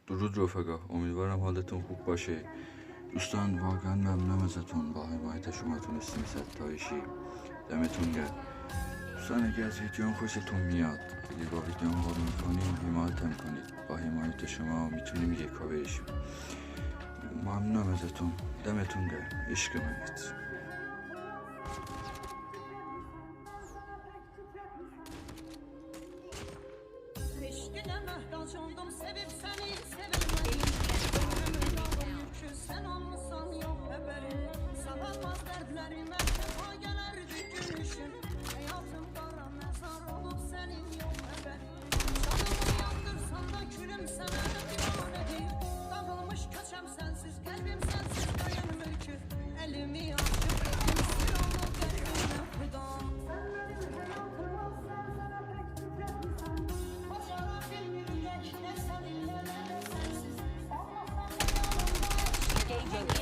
درود رفقا، امیدوارم حالتون خوب باشه. دوستان واقعا ممنونم ازتون با حمایت شما تونستیم ستایشی. دمتون گرم. دوستان اگه از ویدیوم خوشتون میاد، اگه با ویدیوم حال میکنین حمایتم کنید. با حمایت شما میتونیم یک کار بشیم. ممنونم ازتون. دمتون گرم. عشق منید. Eşkine mehtaç oldum sevip seni sevilmeyi. Ömrümün alım yükü sen olmuşsan yok haberin. Sağlamaz dertlerime sefa gelerdi gülüşün. Hayatım kara mezar olup senin yok haberin. Canımı yandırsan da külüm sana divane değil. Dağılmış köçem sensiz kalbim sensiz kayın mülkü. Elimi açıp esir oldu kalbime feda. DJ